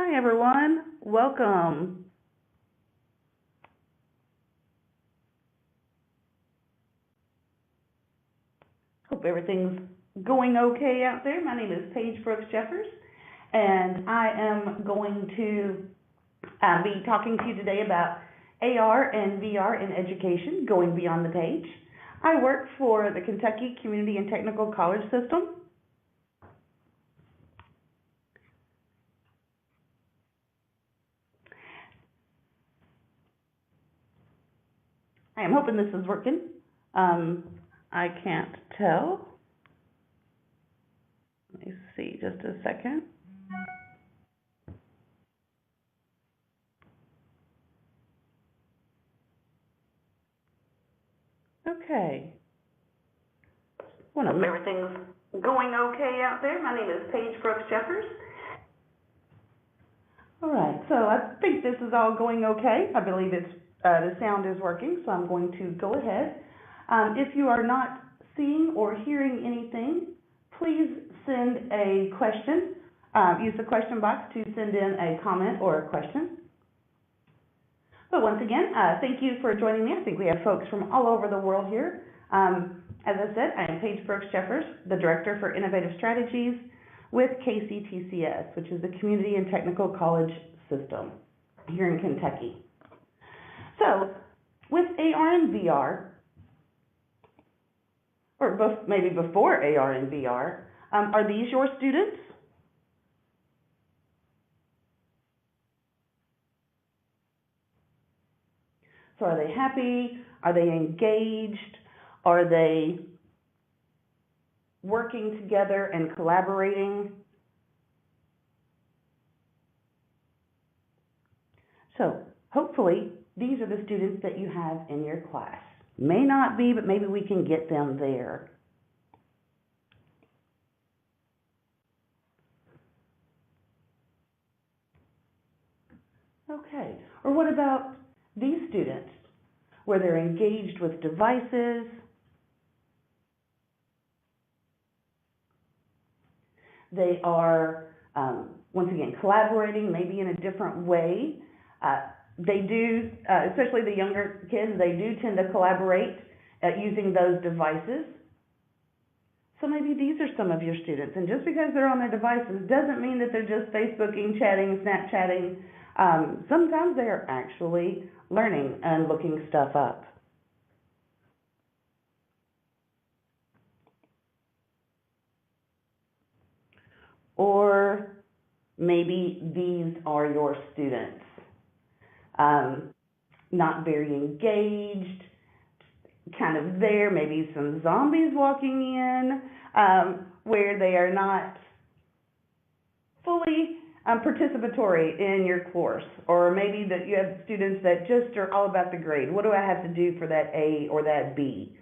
Hi everyone, welcome. Hope everything's going okay out there. My name is Paige Brooks Jeffers, and I am going to be talking to you today about AR and VR in education, going beyond the page. I work for the Kentucky Community and Technical College System. I am hoping this is working. I can't tell. Let me see, just a second. Okay. Hope everything's going okay out there. My name is Paige Brooks Jeffers. All right, so I think this is all going okay. I believe the sound is working, so I'm going to go ahead. If you are not seeing or hearing anything, please send a question. Use the question box to send in a comment or a question. But once again, thank you for joining me. I think we have folks from all over the world here. As I said, I am Paige Brooks Jeffers, the Director for Innovative Strategies with KCTCS, which is the Community and Technical College System here in Kentucky. So, with AR and VR, or maybe before AR and VR, are these your students? So are they happy? Are they engaged? Are they working together and collaborating? So hopefully these are the students that you have in your class. May not be, but maybe we can get them there. Okay, or what about these students where they're engaged with devices, they are, once again, collaborating maybe in a different way. They do, especially the younger kids, they do tend to collaborate using those devices. So maybe these are some of your students. And just because they're on their devices doesn't mean that they're just Facebooking, chatting, Snapchatting. Sometimes they are actually learning and looking stuff up. Or maybe these are your students. Not very engaged, kind of there, maybe some zombies walking in, where they are not fully participatory in your course, or maybe that you have students that just are all about the grade. What do I have to do for that A or that B?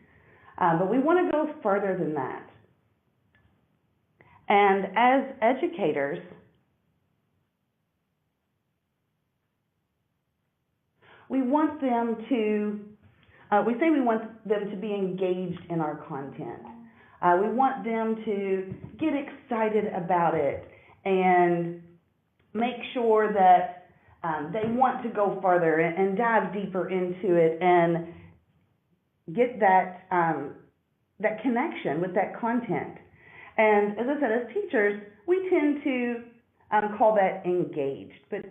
But we want to go further than that. And as educators, we want them to, we say we want them to be engaged in our content. We want them to get excited about it and make sure that they want to go further and dive deeper into it and get that, that connection with that content. And as I said, as teachers, we tend to call that engaged, but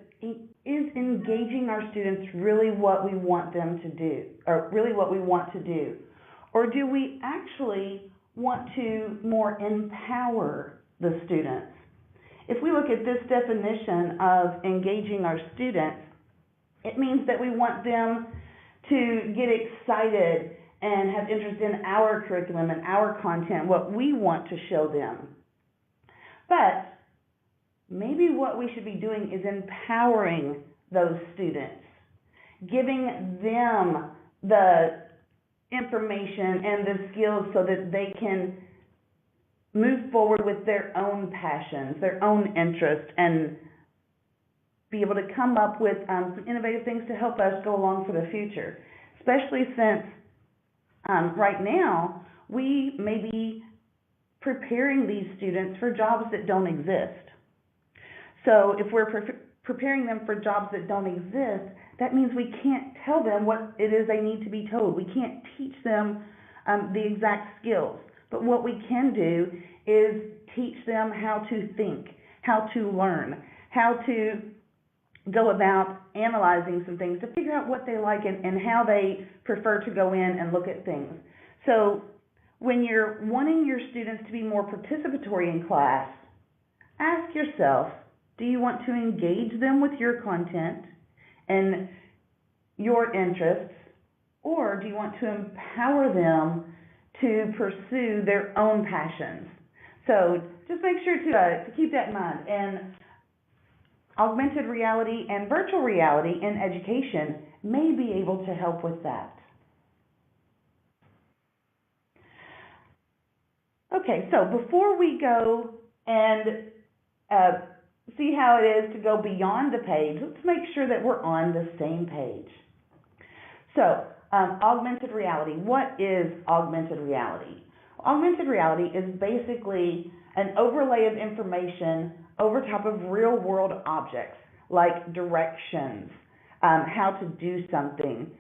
is engaging our students really what we want them to do, or really what we want to do? Or do we actually want to more empower the students? If we look at this definition of engaging our students, it means that we want them to get excited and have interest in our curriculum and our content, what we want to show them. But maybe what we should be doing is empowering those students, giving them the information and the skills so that they can move forward with their own passions, their own interests, and be able to come up with some innovative things to help us go along for the future, especially since right now we may be preparing these students for jobs that don't exist. So if we're preparing them for jobs that don't exist, that means we can't tell them what it is they need to be told. We can't teach them the exact skills. But what we can do is teach them how to think, how to learn, how to go about analyzing some things to figure out what they like and how they prefer to go in and look at things. So when you're wanting your students to be more participatory in class, ask yourself, do you want to engage them with your content and your interests, or do you want to empower them to pursue their own passions? So just make sure to keep that in mind. And augmented reality and virtual reality in education may be able to help with that. Okay, so before we go and see how it is to go beyond the page, let's make sure that we're on the same page. So, augmented reality. What is augmented reality? Augmented reality is basically an overlay of information over top of real-world objects, like directions, how to do something.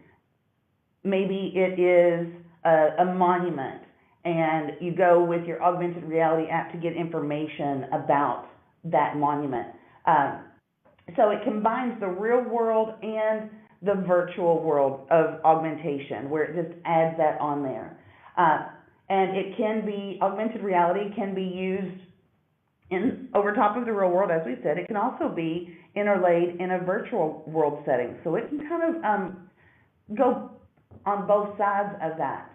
Maybe it is a monument, and you go with your augmented reality app to get information about that monument. So it combines the real world and the virtual world of augmentation, where it just adds that on there. And it can be, augmented reality can be used over top of the real world, as we said. It can also be interlaid in a virtual world setting. So it can kind of go on both sides of that.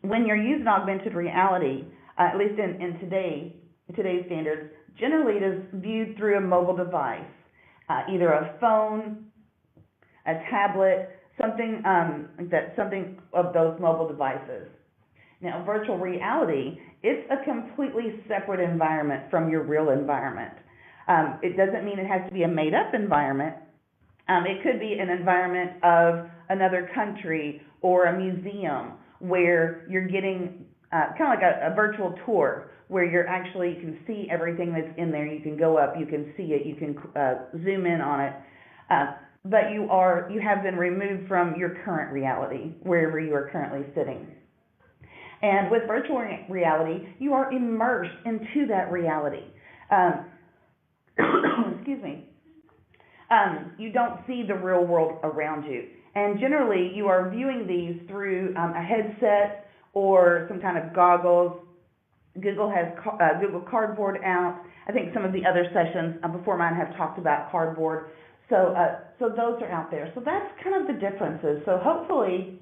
When you're using augmented reality, at least in today's standards, generally it is viewed through a mobile device, either a phone, a tablet, something something of those mobile devices. Now, virtual reality, it's a completely separate environment from your real environment. It doesn't mean it has to be a made-up environment. It could be an environment of another country or a museum where you're getting kind of like a virtual tour, where you can see everything that's in there. You can go up, you can see it, you can zoom in on it. But you have been removed from your current reality, wherever you are currently sitting. And with virtual reality, you are immersed into that reality. Excuse me. You don't see the real world around you. And generally, you are viewing these through a headset or some kind of goggles. Google has Google Cardboard out. I think some of the other sessions before mine have talked about Cardboard. So those are out there. So that's kind of the differences. So hopefully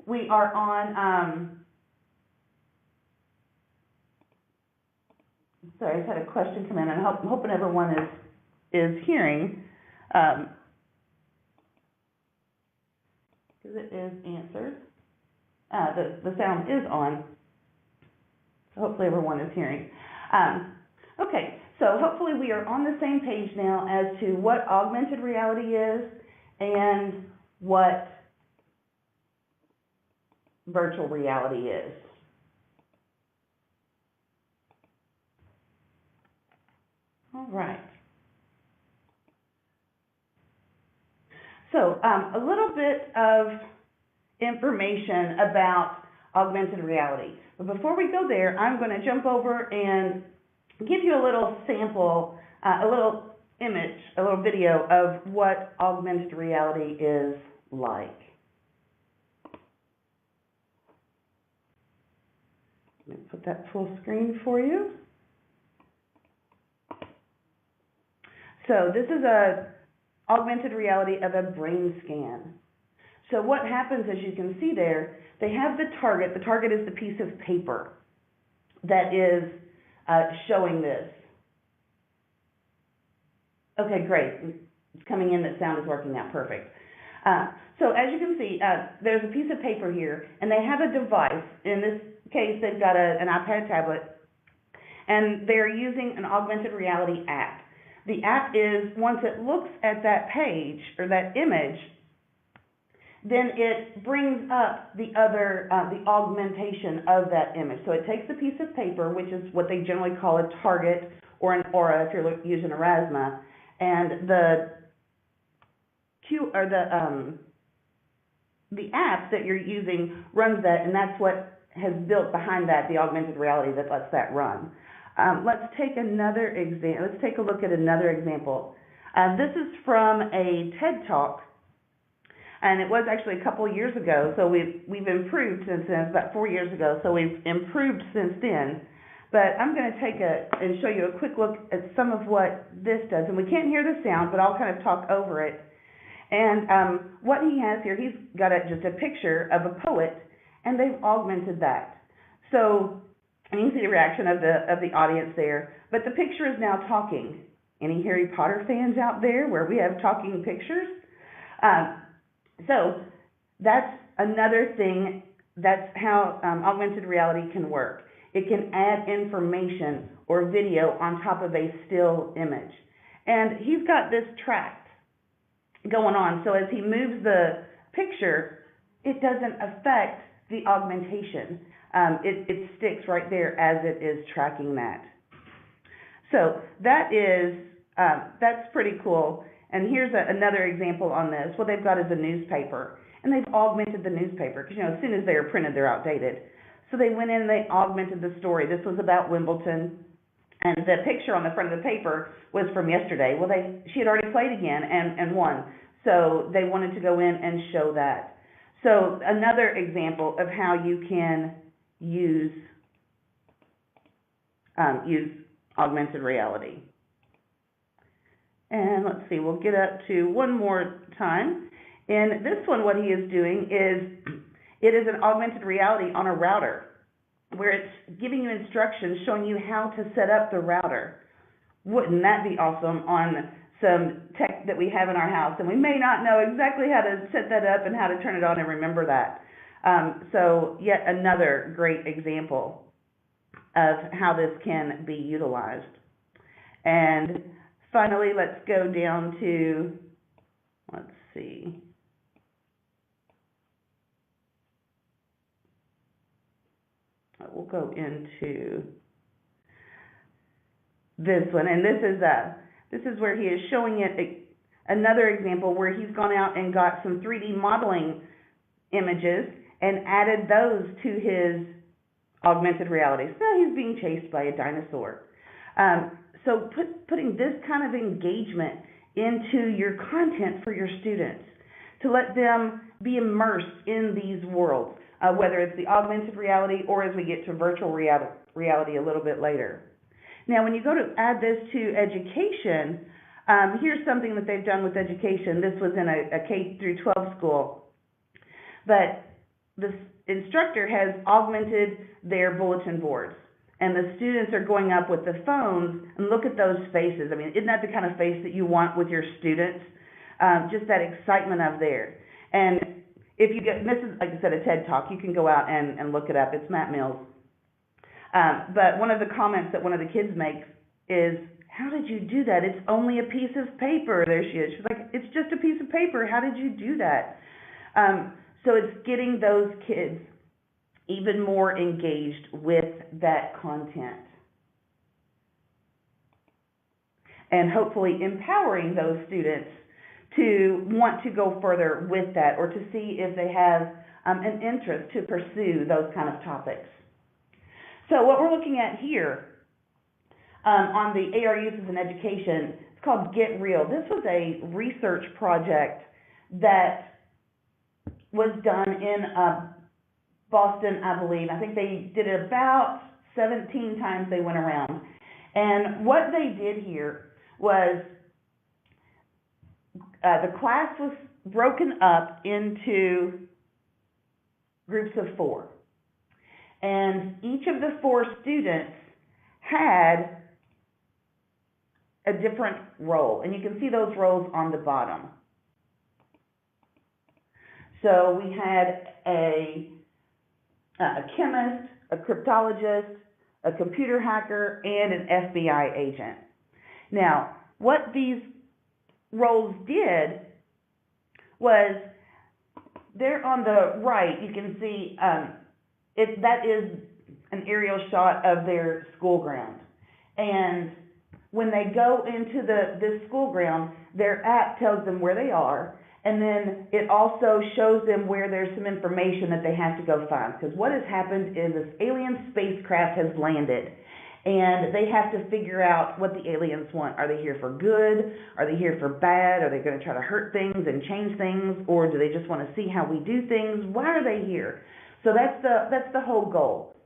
we are on, sorry, I just had a question come in, and I'm hoping everyone is hearing, because it is answered. The sound is on, so hopefully everyone is hearing. Okay, so hopefully we are on the same page now as to what augmented reality is and what virtual reality is. All right. So a little bit of information about augmented reality. But before we go there, I'm going to jump over and give you a little sample, a little image, a little video of what augmented reality is like. Let me put that full screen for you. So this is a augmented reality of a brain scan. So what happens, as you can see there, they have the target. The target is the piece of paper that is showing this. Okay, great. It's coming in. The sound is working now. Perfect. So as you can see, there's a piece of paper here, and they have a device. In this case, they've got an iPad tablet, and they're using an augmented reality app. The app is, once it looks at that page or that image, then it brings up the augmentation of that image. So it takes a piece of paper, which is what they generally call a target or an Aura if you're using Aurasma, and the app that you're using runs that, and that's what has built behind that the augmented reality that lets that run. Let's take another example. Let's take a look at another example. This is from a TED Talk, and it was actually a couple years ago, so we've improved since then. It's about 4 years ago, so we've improved since then. But I'm going to take and show you a quick look at some of what this does. And we can't hear the sound, but I'll kind of talk over it. And what he has here, he's got just a picture of a poet, and they've augmented that. So you can see the reaction of the audience there, but the picture is now talking. Any Harry Potter fans out there where we have talking pictures? So that's another thing. That's how augmented reality can work. It can add information or video on top of a still image. And he's got this tracked going on, so as he moves the picture, it doesn't affect the augmentation. It sticks right there as it is tracking that. So that is that's pretty cool. And here's another example on this. What they've got is a newspaper, and they've augmented the newspaper because as soon as they are printed, they're outdated. So they went in and they augmented the story. This was about Wimbledon, and the picture on the front of the paper was from yesterday. Well, she had already played again and won, so they wanted to go in and show that. So another example of how you can use augmented reality. And let's see, we'll get up to one more time. And this one, what he is doing is, it is an augmented reality on a router, where it's giving you instructions showing you how to set up the router. Wouldn't that be awesome on some tech that we have in our house? And we may not know exactly how to set that up and how to turn it on and remember that. So yet another great example of how this can be utilized. And finally, let's go down to, let's see. We'll go into this one, and this is where he is showing it another example where he's gone out and got some 3D modeling images and added those to his augmented reality. So he's being chased by a dinosaur. So putting this kind of engagement into your content for your students to let them be immersed in these worlds, whether it's the augmented reality or as we get to virtual reality a little bit later. Now, when you go to add this to education, here's something that they've done with education. This was in a K through 12 school, but the instructor has augmented their bulletin boards, and the students are going up with the phones and look at those faces. I mean, isn't that the kind of face that you want with your students? Just that excitement of there. And if you get, this is, like I said, a TED Talk, you can go out and look it up. It's Matt Mills. But one of the comments that one of the kids makes is, how did you do that? It's only a piece of paper. There she is. She's like, it's just a piece of paper. How did you do that? So it's getting those kids even more engaged with that content. And hopefully empowering those students to want to go further with that, or to see if they have an interest to pursue those kind of topics. So what we're looking at here on the AR uses in education, it's called Get Real. This was a research project that was done in Boston, I believe. I think they did it about 17 times they went around. And what they did here was the class was broken up into groups of 4. And each of the 4 students had a different role. And you can see those roles on the bottom. So we had a chemist, a cryptologist, a computer hacker, and an FBI agent. Now, what these roles did was, there on the right, you can see that is an aerial shot of their school ground. And when they go into this school ground, their app tells them where they are, and then it also shows them where there's some information that they have to go find. Because what has happened is this alien spacecraft has landed, and they have to figure out what the aliens want. Are they here for good? Are they here for bad? Are they going to try to hurt things and change things? Or do they just want to see how we do things? Why are they here? So that's the whole goal.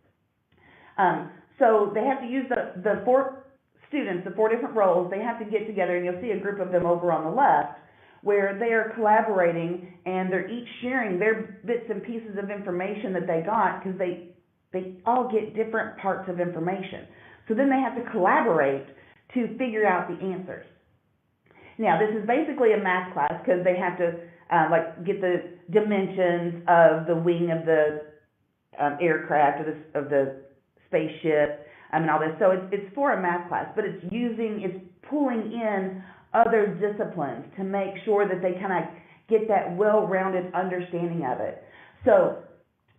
So they have to use the four students, the four different roles. They have to get together, and you'll see a group of them over on the left, where they are collaborating, and they're each sharing their bits and pieces of information that they got, because they all get different parts of information. So then they have to collaborate to figure out the answers. Now, this is basically a math class, because they have to get the dimensions of the wing of the aircraft or of the spaceship and all this. So it's for a math class, but it's pulling in other disciplines to make sure that they kind of get that well-rounded understanding of it. So,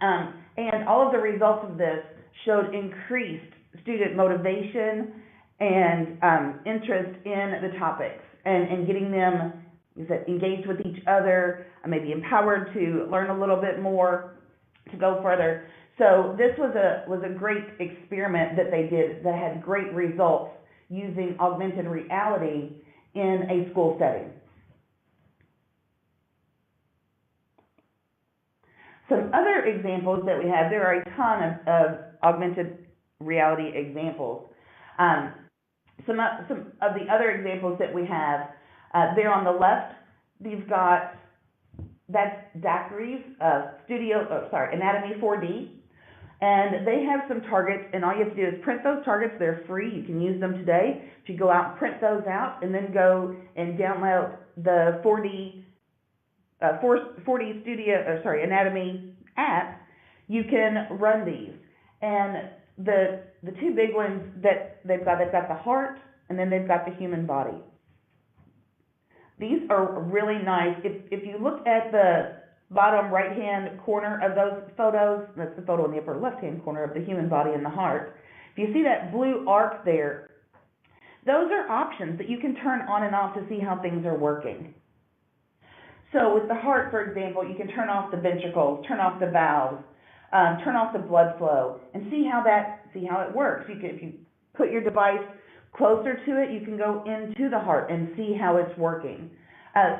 and all of the results of this showed increased student motivation and interest in the topics, and getting them engaged with each other, maybe empowered to learn a little bit more, to go further. So this was a great experiment that they did that had great results using augmented reality in a school setting. Some other examples that we have, there are a ton of augmented reality examples. Some of the other examples that we have, there on the left, that's Daiquiri's Anatomy 4D. And they have some targets, and all you have to do is print those targets. They're free. You can use them today. If you go out and print those out, and then go and download the 4D Anatomy app, you can run these. And the two big ones that they've got the heart, and then they've got the human body. These are really nice. If you look at the bottom right-hand corner of those photos, that's the photo in the upper left-hand corner of the human body and the heart. If you see that blue arc there, those are options that you can turn on and off to see how things are working. So with the heart, for example, you can turn off the ventricles, turn off the valves, turn off the blood flow, and see how it works. If you put your device closer to it, you can go into the heart and see how it's working.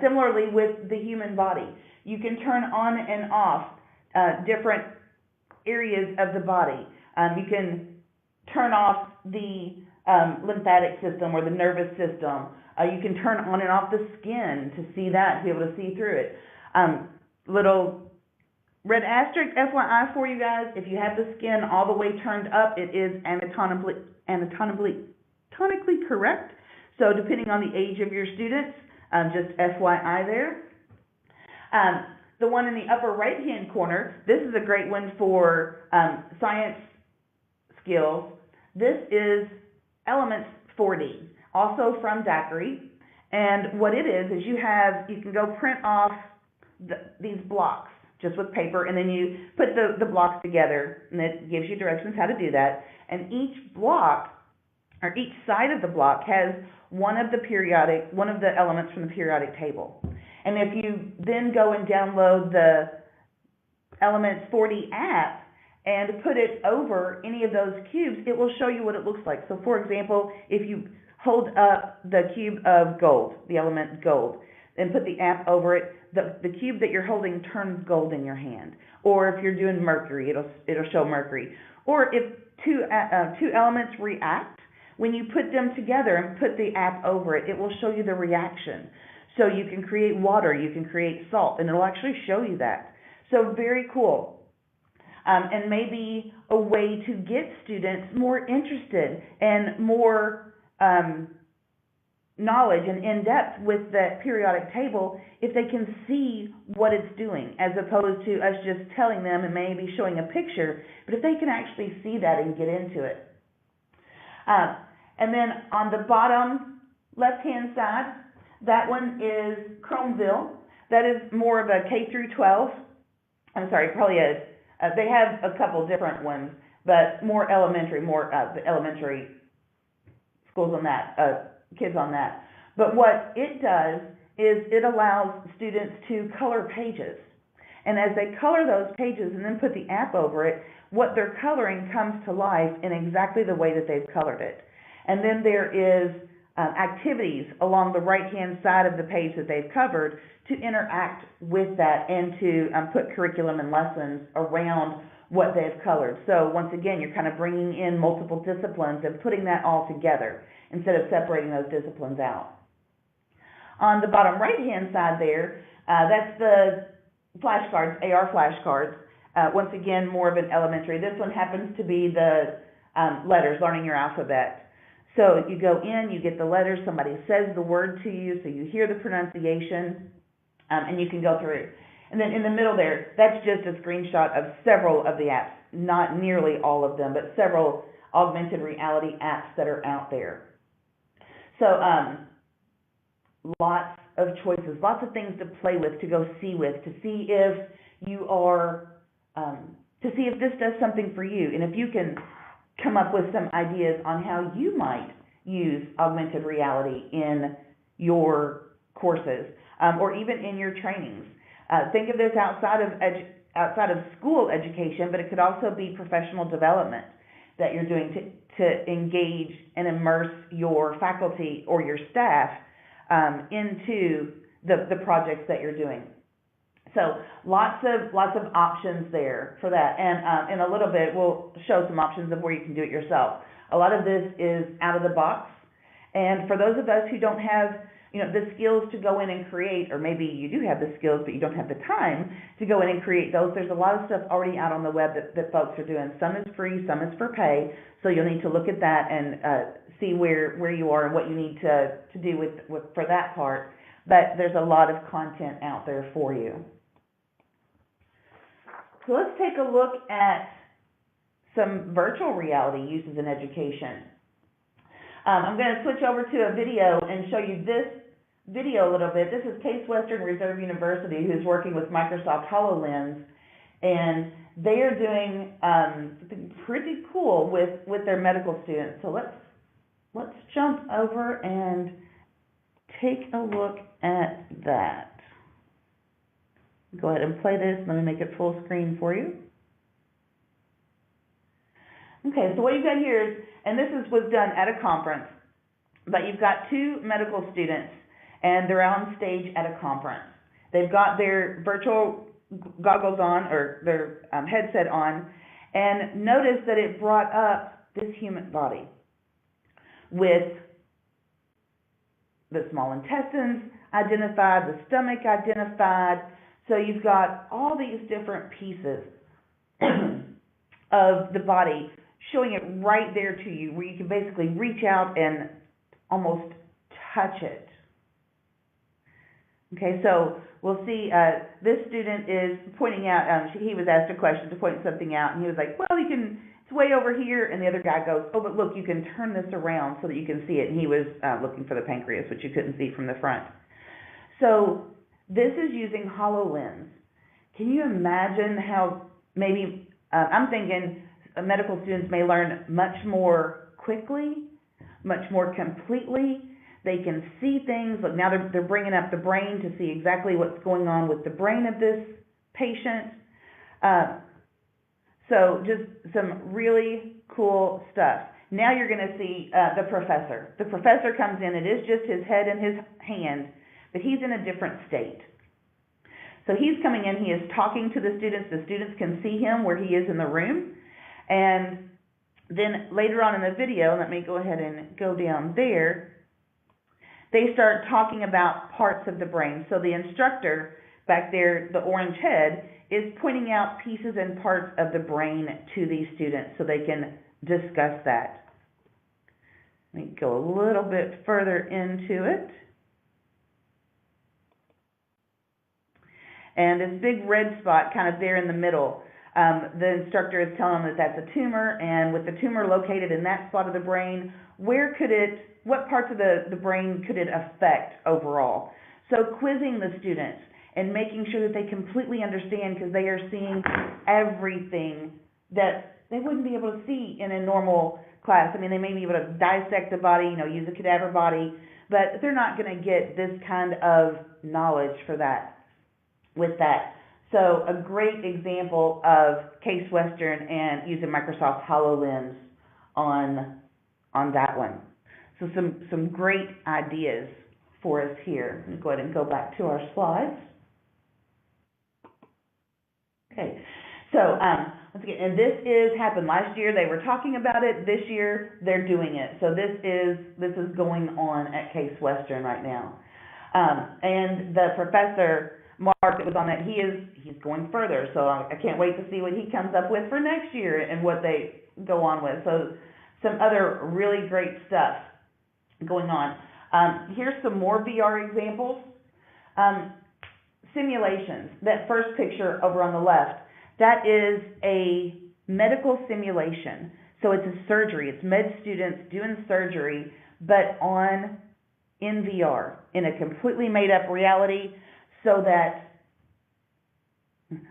Similarly with the human body, you can turn on and off different areas of the body. You can turn off the lymphatic system or the nervous system. You can turn on and off the skin to see that, to be able to see through it. Little red asterisk FYI for you guys, if you have the skin all the way turned up, it is anatomically correct. So depending on the age of your students, just FYI there. The one in the upper right-hand corner, this is a great one for science skills. This is Elements 4D, also from Daiquiri. And what it is you can go print off these blocks just with paper, and then you put the blocks together, and it gives you directions how to do that. And each block, or each side of the block, has one of the elements from the periodic table. And if you then go and download the Elements 4D app and put it over any of those cubes, it will show you what it looks like. So for example, if you hold up the cube of gold, the element gold, and put the app over it, the cube that you're holding turns gold in your hand. Or if you're doing mercury, it'll show mercury. Or if two elements react, when you put them together and put the app over it, it will show you the reaction. So you can create water, you can create salt, and it'll actually show you that. So very cool. And maybe a way to get students more interested and more knowledge and in-depth with that periodic table if they can see what it's doing, as opposed to us just telling them and maybe showing a picture, but if they can actually see that and get into it. And then on the bottom left-hand side, that one is Chromeville. That is more of a K through 12. I'm sorry, probably they have a couple different ones, but more elementary, the elementary schools on that, kids on that. But what it does is it allows students to color pages. And as they color those pages and then put the app over it, what they're coloring comes to life in exactly the way that they've colored it. And then there is activities along the right-hand side of the page that they've covered to interact with that and to put curriculum and lessons around what they've colored. So once again, you're kind of bringing in multiple disciplines and putting that all together instead of separating those disciplines out. On the bottom right-hand side there, that's the flashcards, AR flashcards. Once again, more of an elementary. This one happens to be the letters, learning your alphabet. So you go in, you get the letters, somebody says the word to you, so you hear the pronunciation, and you can go through. And then in the middle there, that's just a screenshot of several of the apps, not nearly all of them, but several augmented reality apps that are out there. So lots of choices, lots of things to play with, to go see with, to see if you are, to see if this does something for you, and if you can come up with some ideas on how you might use augmented reality in your courses, or even in your trainings. Think of this outside of school education, but it could also be professional development that you're doing to engage and immerse your faculty or your staff into the projects that you're doing. So lots of options there for that, and in a little bit we'll show some options of where you can do it yourself. A lot of this is out of the box, and for those of us who don't have the skills to go in and create, or maybe you do have the skills but you don't have the time to go in and create those, there's a lot of stuff already out on the web that folks are doing. Some is free, some is for pay, so you'll need to look at that and see where you are and what you need to do with for that part. But there's a lot of content out there for you. So let's take a look at some virtual reality uses in education. I'm going to switch over to a video and show you this video a little bit. This is Case Western Reserve University, who's working with Microsoft HoloLens, and they are doing something pretty cool with their medical students. So let's jump over and take a look at that. Go ahead and play this. Let me make it full screen for you. Okay, so what you've got here is, and this was done at a conference, but you've got two medical students, and they're on stage at a conference. They've got their virtual goggles on, or their headset on, and notice that it brought up this human body with the small intestines identified, the stomach identified. So you've got all these different pieces of the body showing it right there to you, where you can basically reach out and almost touch it. Okay, so we'll see, this student is pointing out, he was asked a question to point something out, and he was like, well, it's way over here, and the other guy goes, oh, but look, you can turn this around so that you can see it, and he was looking for the pancreas, which you couldn't see from the front. So this is using HoloLens. Can you imagine how maybe, I'm thinking medical students may learn much more quickly, much more completely. They can see things. Look, now they're bringing up the brain to see exactly what's going on with the brain of this patient. So just some really cool stuff. Now you're going to see the professor. The professor comes in. It is just his head and his hand, but he's in a different state. So he's coming in. He is talking to the students. The students can see him where he is in the room. And then later on in the video, let me go ahead and go down there, they start talking about parts of the brain. So the instructor back there, the orange head, is pointing out pieces and parts of the brain to these students so they can discuss that. Let me go a little bit further into it. And this big red spot kind of there in the middle, the instructor is telling them that that's a tumor, and with the tumor located in that spot of the brain, what parts of the brain could it affect overall? So quizzing the students and making sure that they completely understand, because they are seeing everything that they wouldn't be able to see in a normal class. I mean, they may be able to dissect a body, use a cadaver body, but they're not going to get this kind of knowledge for that, with that. So a great example of Case Western and using Microsoft HoloLens on that one. So some great ideas for us here. Let's go ahead and go back to our slides. Okay, so once again, and this happened last year. They were talking about it. This year, they're doing it. So this is going on at Case Western right now. And the professor, Mark, that was on that, he's going further. So I can't wait to see what he comes up with for next year and what they go on with. So some other really great stuff going on. Here's some more VR examples. Simulations. That first picture over on the left, that is a medical simulation. So it's a surgery. It's med students doing surgery, but in VR, in a completely made up reality, so that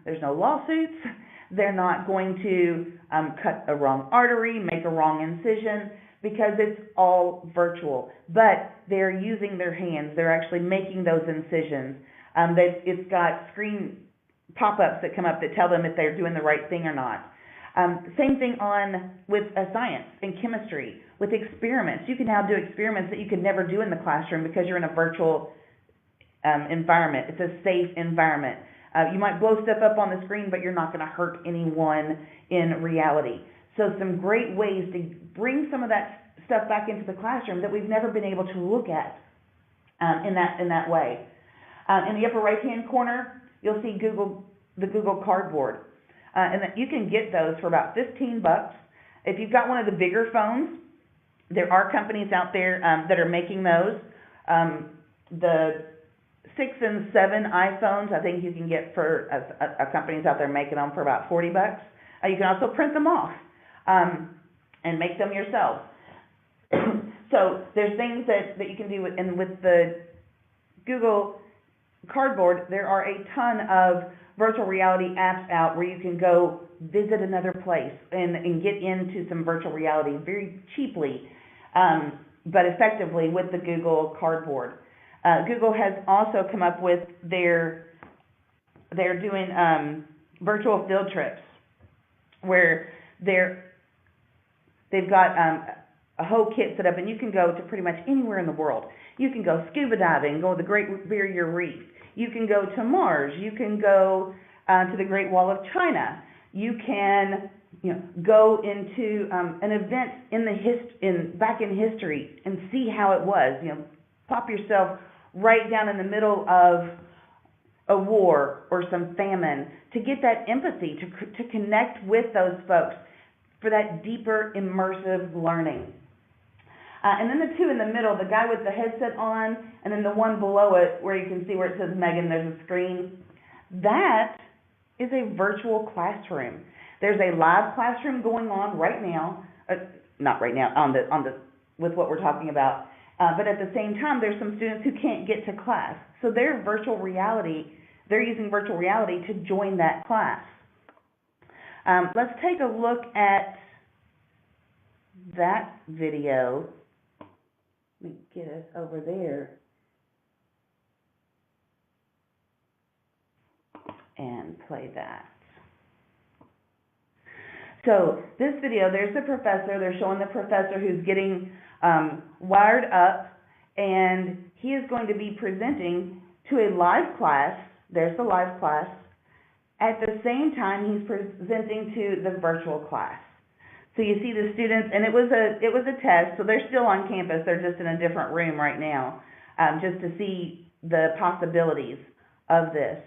there's no lawsuits. They're not going to cut a wrong artery, make a wrong incision, because it's all virtual. But they're using their hands. They're actually making those incisions. It's got screen pop-ups that come up that tell them if they're doing the right thing or not. Same thing with science and chemistry, with experiments. You can now do experiments that you could never do in the classroom because you're in a virtual environment. It's a safe environment. You might blow stuff up on the screen, but you're not going to hurt anyone in reality. So some great ways to bring some of that stuff back into the classroom that we've never been able to look at in that way. In the upper right-hand corner, you'll see the Google Cardboard. And that you can get those for about $15. If you've got one of the bigger phones, there are companies out there that are making those. The 6 and 7 iPhones, I think you can get for companies out there making them for about $40. You can also print them off and make them yourself. So there's things that you can do with the Google Cardboard. There are a ton of virtual reality apps out where you can go visit another place and get into some virtual reality very cheaply, but effectively with the Google Cardboard. Google has also come up with they're doing virtual field trips where they've got a whole kit set up, and you can go to pretty much anywhere in the world. You can go scuba diving, go to the Great Barrier Reef. You can go to Mars. You can go to the Great Wall of China. You can go into an event back in history and see how it was. Pop yourself right down in the middle of a war or some famine to get that empathy, to connect with those folks for that deeper immersive learning. And then the two in the middle, the guy with the headset on, and then the one below it where you can see where it says Megan, there's a screen. That is a virtual classroom. There's a live classroom going on right now, not right now, with what we're talking about. But at the same time, there's some students who can't get to class. So they're using virtual reality to join that class. Let's take a look at that video. Let me get us over there and play that. So this video, there's the professor. They're showing the professor who's getting wired up, and he is going to be presenting to a live class. There's the live class. At the same time, he's presenting to the virtual class. So you see the students, and it was a test, so they're still on campus. They're just in a different room right now, just to see the possibilities of this.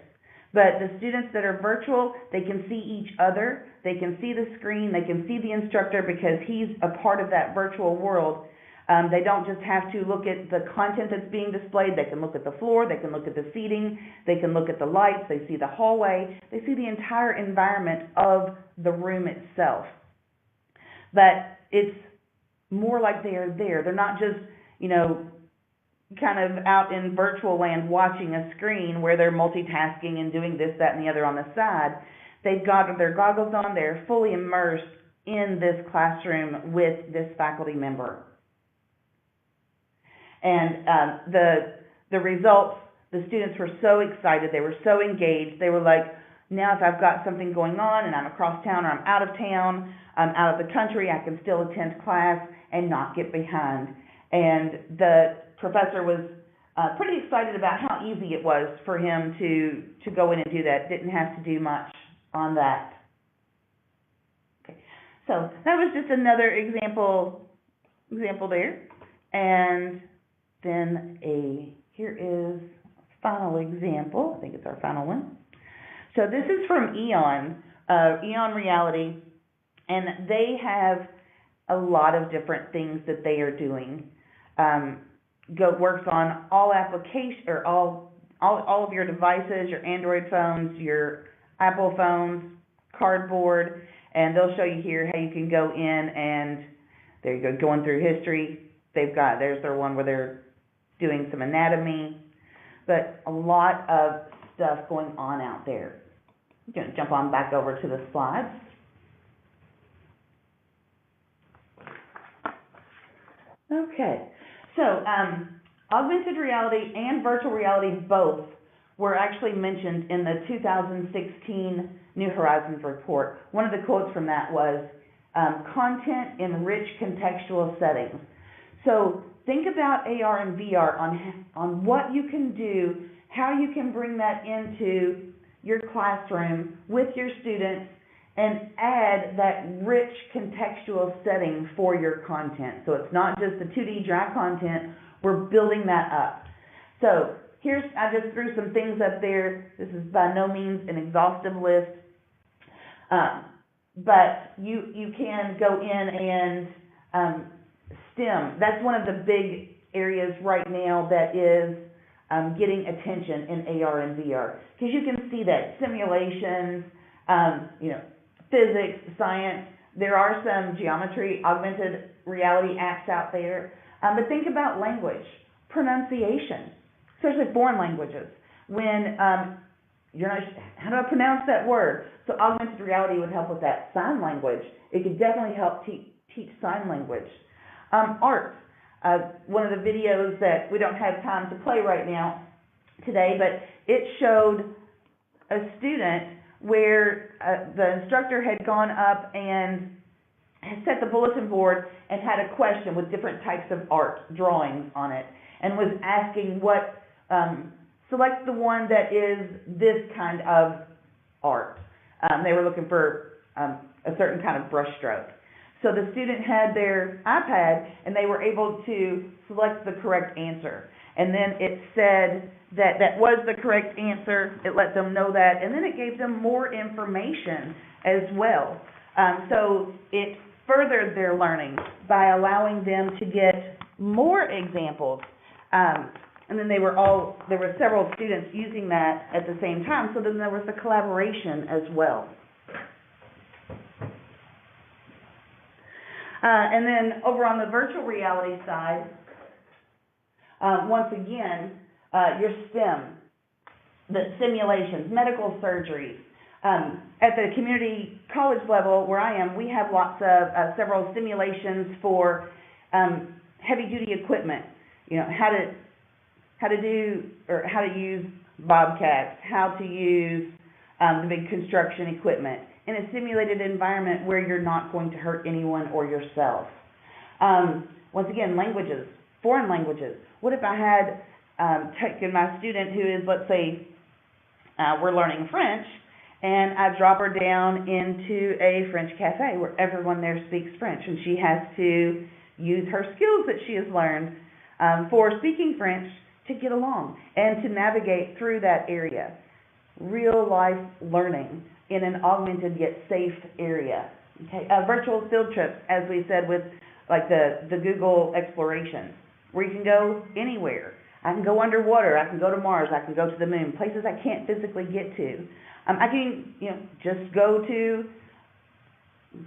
But the students that are virtual, they can see each other, they can see the screen, they can see the instructor because he's a part of that virtual world. They don't just have to look at the content that's being displayed. They can look at the floor, they can look at the seating, they can look at the lights, they see the hallway, they see the entire environment of the room itself. But it's more like they are there. They're not just, kind of out in virtual land watching a screen where they're multitasking and doing this, that, and the other on the side. They've got their goggles on, they're fully immersed in this classroom with this faculty member. And the results, the students were so excited, they were so engaged, they were like, now if I've got something going on and I'm across town or I'm out of town, I'm out of the country, I can still attend class and not get behind. And the professor was pretty excited about how easy it was for him to go in and do that. Didn't have to do much on that. Okay, so that was just another example there. And then here is a final example. I think it's our final one. So this is from Eon, Eon Reality, and they have a lot of different things that they are doing. Works on all applications, or all of your devices, your Android phones, your Apple phones, cardboard, and they'll show you here how you can go in and there you go, going through history. There's their one where they're doing some anatomy, but a lot of stuff going on out there. I'm going to jump on back over to the slides. Okay, so augmented reality and virtual reality both were actually mentioned in the 2016 New Horizons report. One of the quotes from that was, content in rich contextual settings. So think about AR and VR on what you can do, how you can bring that into your classroom with your students and add that rich contextual setting for your content. So it's not just the 2D dry content, we're building that up. So I just threw some things up there. This is by no means an exhaustive list, but you can go in and STEM, that's one of the big areas right now that is getting attention in AR and VR, because you can see that simulations, physics, science. There are some geometry, augmented reality apps out there, but think about language, pronunciation, especially foreign languages. When you're not, how do I pronounce that word? So augmented reality would help with that. Sign language, it could definitely help teach sign language. Art. One of the videos that we don't have time to play right now today, but it showed a student where the instructor had gone up and had set the bulletin board and had a question with different types of art, drawings on it, and was asking select the one that is this kind of art. They were looking for a certain kind of brush stroke. So the student had their iPad and they were able to select the correct answer. And then it said that that was the correct answer. It let them know that. And then it gave them more information as well. So it furthered their learning by allowing them to get more examples. And then there were several students using that at the same time. So then there was the collaboration as well. And then over on the virtual reality side, once again, your STEM, the simulations, medical surgeries. At the community college level where I am, we have lots of several simulations for heavy-duty equipment. How to use bobcats, how to use the big construction equipment in a simulated environment where you're not going to hurt anyone or yourself. Once again, languages, foreign languages. What if I had taken my student who is, let's say, we're learning French, and I drop her down into a French cafe where everyone there speaks French, and she has to use her skills that she has learned for speaking French to get along and to navigate through that area. Real life learning in an augmented yet safe area. Okay, virtual field trips, as we said, with like the Google explorations, where you can go anywhere. I can go underwater, I can go to Mars, I can go to the moon, places I can't physically get to. I can just go to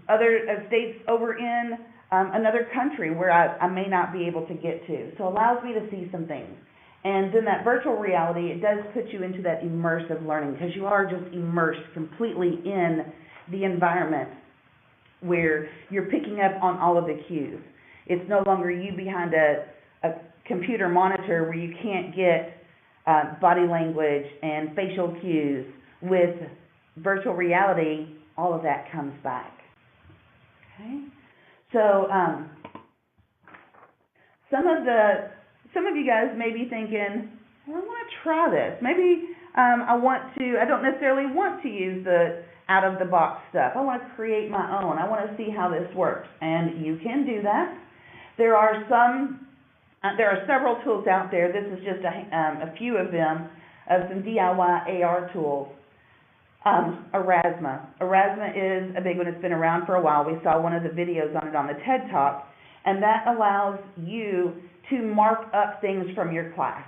other states over in another country where I may not be able to get to. So it allows me to see some things. And then that virtual reality, it does put you into that immersive learning because you are just immersed completely in the environment where you're picking up on all of the cues. It's no longer you behind a computer monitor where you can't get body language and facial cues. With virtual reality, all of that comes back. Okay? So some of you guys may be thinking, well, I want to try this. Maybe I don't necessarily want to use the out-of-the-box stuff. I want to create my own. I want to see how this works. And you can do that. There are several tools out there. This is just a few of them, of some DIY AR tools. Aurasma. Aurasma is a big one. It's been around for a while. We saw one of the videos on it on the TED Talk, and that allows you to mark up things from your class.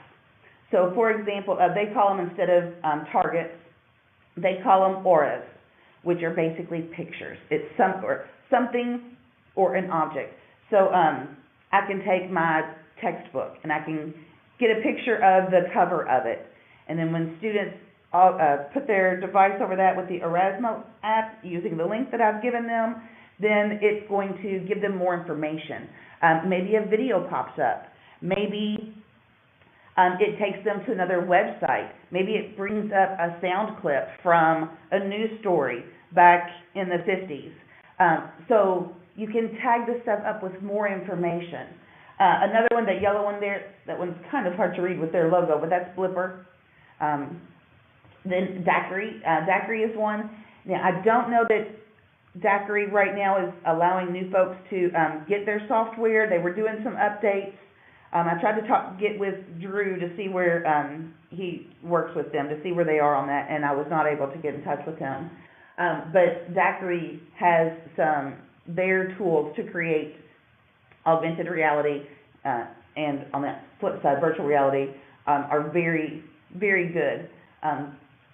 So, for example, they call them, instead of targets, they call them auras, which are basically pictures. It's something or an object. So I can take my textbook and I can get a picture of the cover of it. And then when students put their device over that with the Aurasma app using the link that I've given them, then it's going to give them more information. Maybe a video pops up. Maybe it takes them to another website. Maybe it brings up a sound clip from a news story back in the 50s. So you can tag this stuff up with more information. Another one, that yellow one there, that one's kind of hard to read with their logo, but that's Blipper. Then Daiquiri. Daiquiri is one. Now, I don't know that Daiquiri right now is allowing new folks to get their software. They were doing some updates. I tried to get with Drew to see where he works with them, to see where they are on that, and I was not able to get in touch with him. But Daiquiri has their tools to create augmented reality, and on that flip side, virtual reality, are very, very good,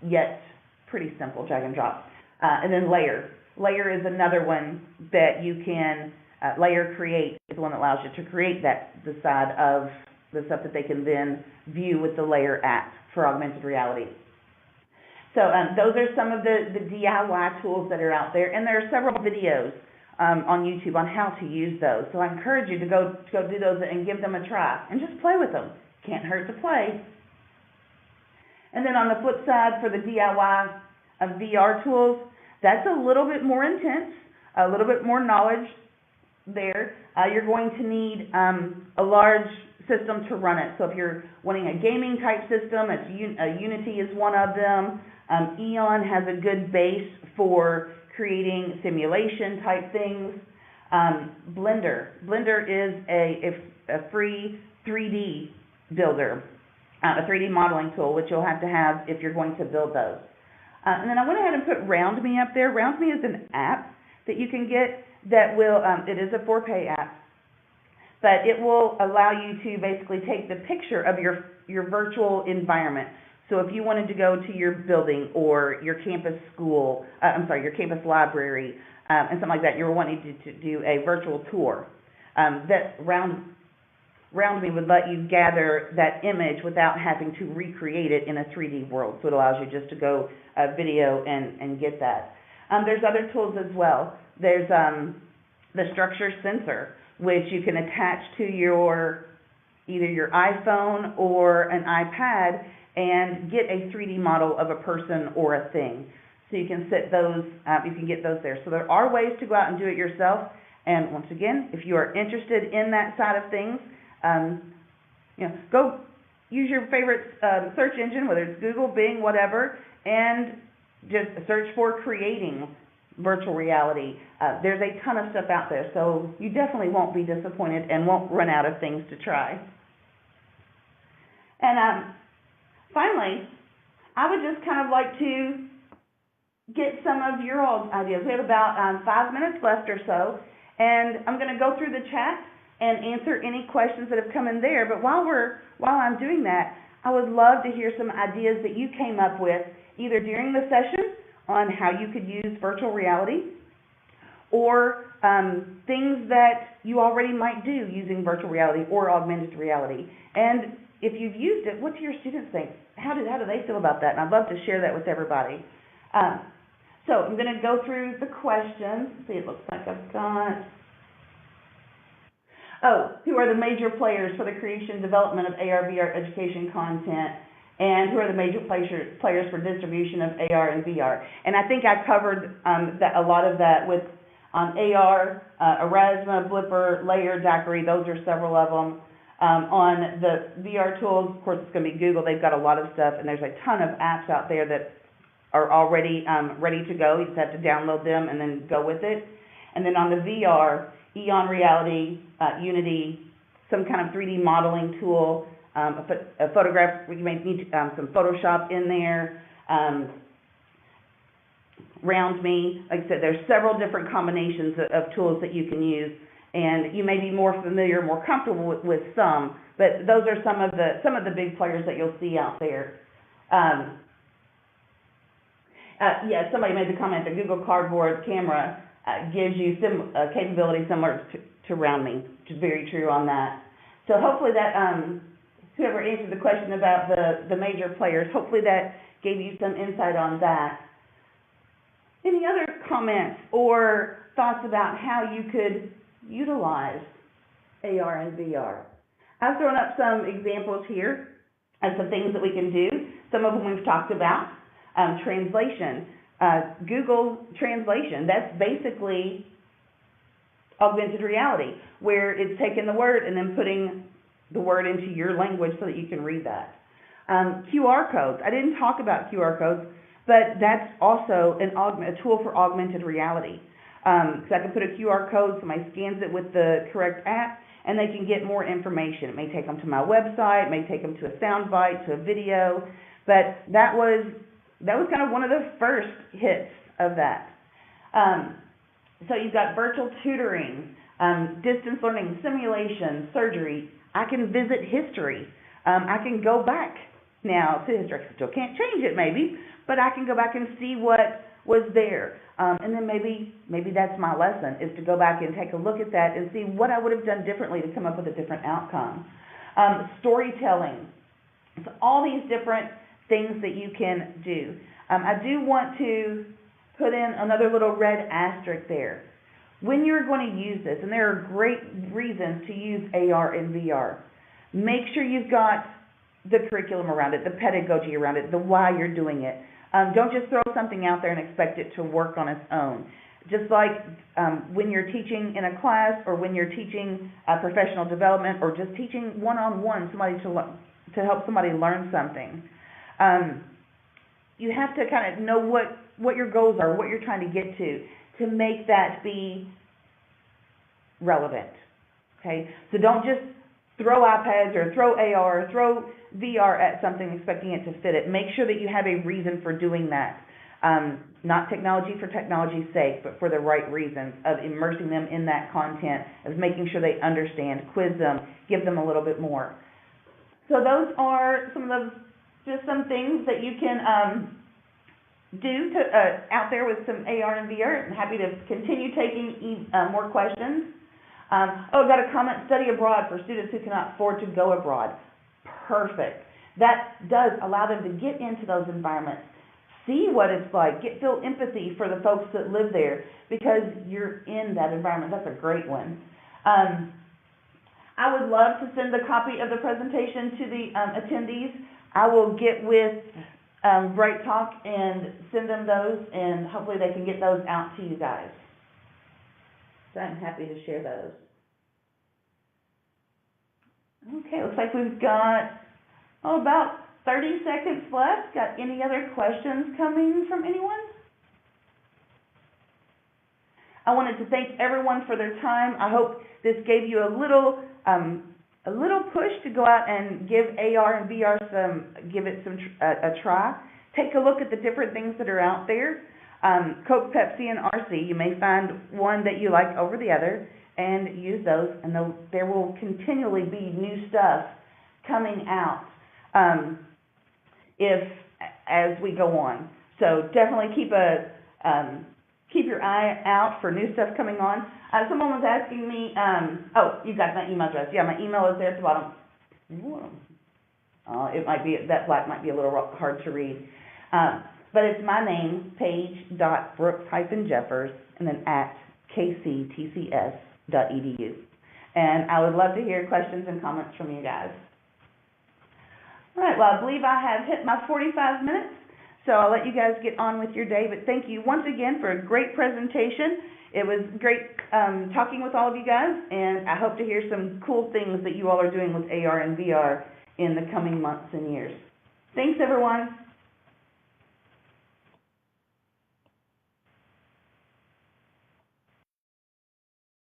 yet pretty simple, drag and drop. And then Layer. Layer is another one that you can, Layer Create is the one that allows you to create the side of the stuff that they can then view with the Layer app for augmented reality. So those are some of the DIY tools that are out there, and there are several videos on YouTube on how to use those. So I encourage you to go do those and give them a try and just play with them. Can't hurt to play. And then on the flip side, for the DIY VR tools, that's a little bit more intense, a little bit more knowledge there. You're going to need a large system to run it. So if you're wanting a gaming type system, Unity is one of them. Eon has a good base for creating simulation type things. Blender is a free 3D builder, a 3D modeling tool, which you'll have to have if you're going to build those. And then I went ahead and put RoundMe up there. RoundMe is an app that you can get that will, it is a for-pay app, but it will allow you to basically take the picture of your virtual environment. So if you wanted to go to your building or your campus school, your campus library, and something like that, you were wanting to do a virtual tour, that RoundMe would let you gather that image without having to recreate it in a 3D world. So it allows you just to go video and get that. There's other tools as well. There's the Structure Sensor, which you can attach to either your iPhone or an iPad and get a 3D model of a person or a thing. So you can set those, you can get those there. So there are ways to go out and do it yourself. And once again, if you are interested in that side of things, go use your favorite search engine, whether it's Google, Bing, whatever, and just search for creating virtual reality. There's a ton of stuff out there, so you definitely won't be disappointed and won't run out of things to try. And finally, I would just kind of like to get some of your all's ideas. We have about 5 minutes left or so, and I'm going to go through the chat and answer any questions that have come in there. But while I'm doing that, I would love to hear some ideas that you came up with either during the session on how you could use virtual reality, or things that you already might do using virtual reality or augmented reality. And if you've used it, what do your students think? How do they feel about that? And I'd love to share that with everybody. So I'm going to go through the questions. Let's see, it looks like I've got, who are the major players for the creation and development of AR/VR education content, and who are the major players for distribution of AR and VR? And I think I covered a lot of that with AR, Aurasma, Blipper, Layer, Daiquiri. Those are several of them. On the VR tools, of course, it's going to be Google. They've got a lot of stuff, and there's a ton of apps out there that are already ready to go. You just have to download them and then go with it. And then on the VR, Eon Reality, Unity, some kind of 3D modeling tool, a photograph, you may need some Photoshop in there, RoundMe. Like I said, there's several different combinations of tools that you can use, and you may be more familiar, more comfortable with some, but those are some of the big players that you'll see out there. Yeah, somebody made the comment that Google Cardboard camera gives you capability similar to RoundMe, which is very true on that. So hopefully that, whoever answered the question about the major players, hopefully that gave you some insight on that. Any other comments or thoughts about how you could utilize AR and VR? I've thrown up some examples here of some things that we can do. Some of them we've talked about. Translation, Google Translation, that's basically augmented reality, where it's taking the word and then putting the word into your language so that you can read that. QR codes, I didn't talk about QR codes, but that's also a tool for augmented reality. So I can put a QR code, somebody scans it with the correct app, and they can get more information. It may take them to my website, it may take them to a sound bite, to a video, but that was kind of one of the first hits of that. So you've got virtual tutoring, distance learning, simulation, surgery. I can visit history. I can go back now to history. I still can't change it maybe, but I can go back and see what was there. And then maybe that's my lesson, is to go back and take a look at that and see what I would have done differently to come up with a different outcome. Storytelling. So all these different things that you can do. I do want to put in another little red asterisk there. When you're going to use this, and there are great reasons to use AR and VR, make sure you've got the curriculum around it, the pedagogy around it, the why you're doing it. Don't just throw something out there and expect it to work on its own. Just like when you're teaching in a class, or when you're teaching professional development, or just teaching one-on-one, somebody to help somebody learn something. You have to kind of know what your goals are, what you're trying to get to make that be relevant, okay? So don't just throw iPads or throw AR or throw VR at something expecting it to fit it. Make sure that you have a reason for doing that. Not technology for technology's sake, but for the right reasons of immersing them in that content, of making sure they understand, quiz them, give them a little bit more. So those are some of just some things that you can do out there with some AR and VR. I'm happy to continue taking more questions. I've got a comment, study abroad for students who cannot afford to go abroad. Perfect. That does allow them to get into those environments, see what it's like, feel empathy for the folks that live there because you're in that environment. That's a great one. I would love to send a copy of the presentation to the attendees. I will get with Bright Talk and send them those, and hopefully they can get those out to you guys. So I'm happy to share those. Okay, looks like we've got about 30 seconds left. Got any other questions coming from anyone? I wanted to thank everyone for their time. I hope this gave you a little push to go out and give AR and VR a try. Take a look at the different things that are out there. Coke, Pepsi, and RC. You may find one that you like over the other and use those, and there will continually be new stuff coming out as we go on. So definitely keep keep your eye out for new stuff coming on. Someone was asking me, oh, you got my email address. Yeah, my email is there at the bottom. It might be, that black might be a little hard to read. But it's my name, paige.brooks-jeffers, and then at kctcs.edu. And I would love to hear questions and comments from you guys. All right, well, I believe I have hit my 45 minutes, so I'll let you guys get on with your day. But thank you once again for a great presentation. It was great talking with all of you guys, and I hope to hear some cool things that you all are doing with AR and VR in the coming months and years. Thanks, everyone.